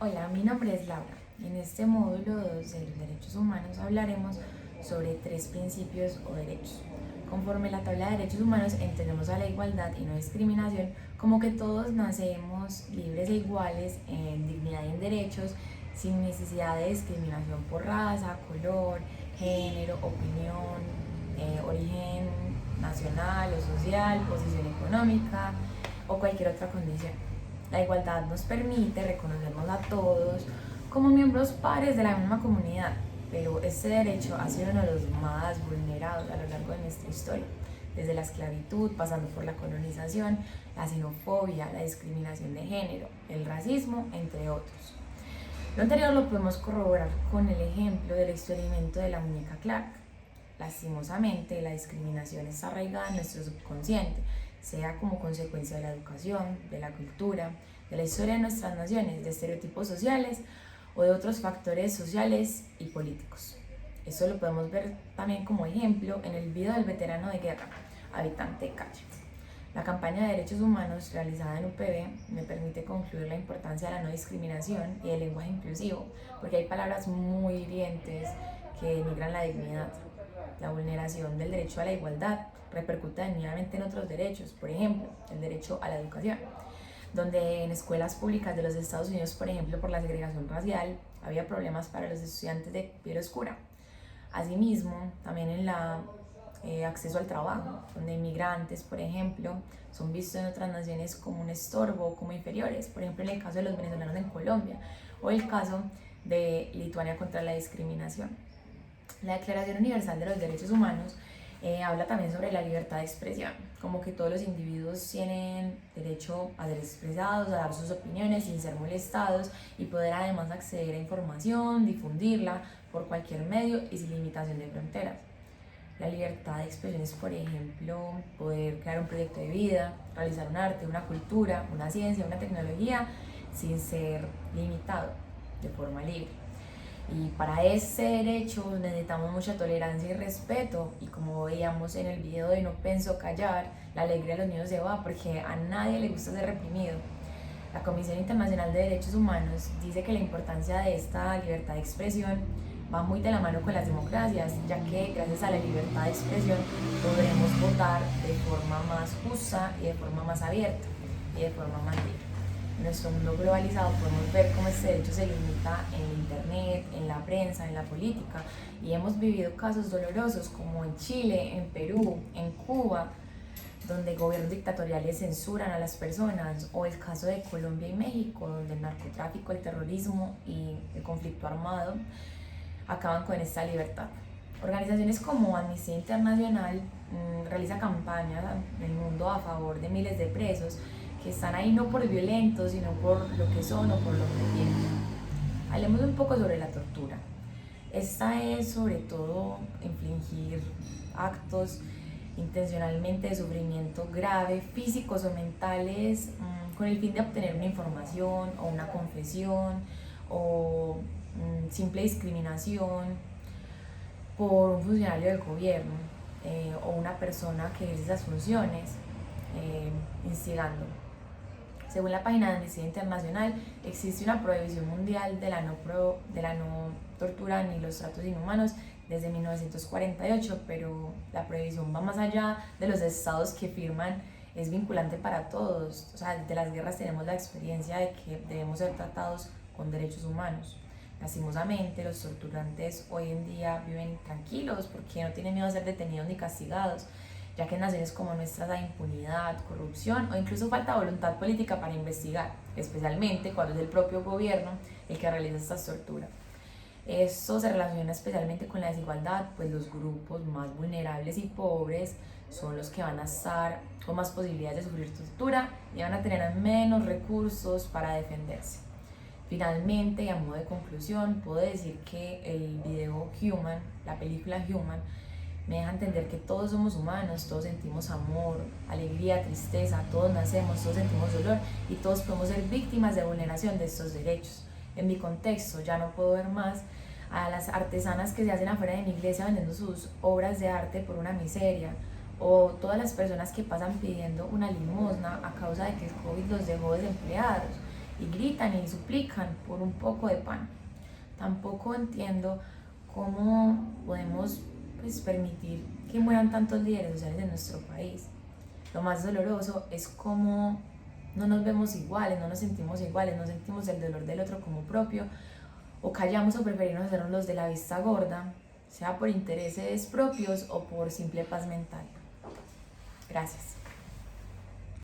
Hola, mi nombre es Laura. En este módulo 2 de los derechos humanos hablaremos sobre tres principios o derechos. Conforme la tabla de derechos humanos entendemos a la igualdad y no discriminación como que todos nacemos libres e iguales en dignidad y en derechos sin necesidad de discriminación por raza, color, género, opinión, origen nacional o social, posición económica o cualquier otra condición. La igualdad nos permite reconocernos a todos como miembros pares de la misma comunidad, pero este derecho ha sido uno de los más vulnerados a lo largo de nuestra historia, desde la esclavitud, pasando por la colonización, la xenofobia, la discriminación de género, el racismo, entre otros. Lo anterior lo podemos corroborar con el ejemplo del experimento de la muñeca Clark. Lastimosamente, la discriminación está arraigada en nuestro subconsciente, sea como consecuencia de la educación, de la cultura, de la historia de nuestras naciones, de estereotipos sociales o de otros factores sociales y políticos. Esto lo podemos ver también como ejemplo en el video del veterano de guerra, habitante de calle. La campaña de derechos humanos realizada en UPB me permite concluir la importancia de la no discriminación y del lenguaje inclusivo, porque hay palabras muy hirientes que denigran la dignidad. La vulneración del derecho a la igualdad repercute dañinamente en otros derechos, por ejemplo, el derecho a la educación, donde en escuelas públicas de los Estados Unidos, por ejemplo, por la segregación racial, había problemas para los estudiantes de piel oscura. Asimismo, también en la acceso al trabajo, donde inmigrantes, por ejemplo, son vistos en otras naciones como un estorbo o como inferiores, por ejemplo, en el caso de los venezolanos en Colombia o el caso de Lituania contra la discriminación. La Declaración Universal de los Derechos Humanos habla también sobre la libertad de expresión, como que todos los individuos tienen derecho a ser expresados, a dar sus opiniones sin ser molestados y poder además acceder a información, difundirla por cualquier medio y sin limitación de fronteras. La libertad de expresión es, por ejemplo, poder crear un proyecto de vida, realizar un arte, una cultura, una ciencia, una tecnología sin ser limitado de forma libre. Y para ese derecho necesitamos mucha tolerancia y respeto. Y como veíamos en el video de No Pienso Callar, la alegría de los niños se va porque a nadie le gusta ser reprimido. La Comisión Internacional de Derechos Humanos dice que la importancia de esta libertad de expresión va muy de la mano con las democracias, ya que gracias a la libertad de expresión podremos votar de forma más justa y de forma más abierta y de forma más libre. En nuestro mundo globalizado podemos ver cómo este derecho se limita en internet, en la prensa, en la política, y hemos vivido casos dolorosos como en Chile, en Perú, en Cuba, donde gobiernos dictatoriales censuran a las personas, o el caso de Colombia y México, donde el narcotráfico, el terrorismo y el conflicto armado acaban con esta libertad. Organizaciones como Amnistía Internacional realiza campañas en el mundo a favor de miles de presos que están ahí no por violentos, sino por lo que son o por lo que tienen. Hablemos un poco sobre la tortura. Esta es sobre todo infligir actos intencionalmente de sufrimiento grave, físicos o mentales, con el fin de obtener una información o una confesión o simple discriminación por un funcionario del gobierno o una persona que ejerce esas funciones, instigando. Según la página de Amnistía Internacional, existe una prohibición mundial de la no tortura ni los tratos inhumanos desde 1948, pero la prohibición va más allá de los estados que firman, es vinculante para todos. O sea, desde las guerras tenemos la experiencia de que debemos ser tratados con derechos humanos. Lastimosamente, los torturantes hoy en día viven tranquilos porque no tienen miedo a ser detenidos ni castigados, ya que en naciones como nuestras hay impunidad, corrupción o incluso falta de voluntad política para investigar, especialmente cuando es el propio gobierno el que realiza estas torturas. Esto se relaciona especialmente con la desigualdad, pues los grupos más vulnerables y pobres son los que van a estar con más posibilidades de sufrir tortura y van a tener menos recursos para defenderse. Finalmente, y a modo de conclusión, puedo decir que el video Human, la película Human, me deja entender que todos somos humanos, todos sentimos amor, alegría, tristeza, todos nacemos, todos sentimos dolor y todos podemos ser víctimas de vulneración de estos derechos. En mi contexto ya no puedo ver más a las artesanas que se hacen afuera de mi iglesia vendiendo sus obras de arte por una miseria, o todas las personas que pasan pidiendo una limosna a causa de que el COVID los dejó desempleados. y gritan y suplican por un poco de pan. Tampoco entiendo cómo podemos pues, permitir que mueran tantos líderes sociales en nuestro país. Lo más doloroso es cómo no nos vemos iguales, no nos sentimos iguales, no sentimos el dolor del otro como propio, o callamos o preferimos hacernos los de la vista gorda, sea por intereses propios o por simple paz mental. Gracias.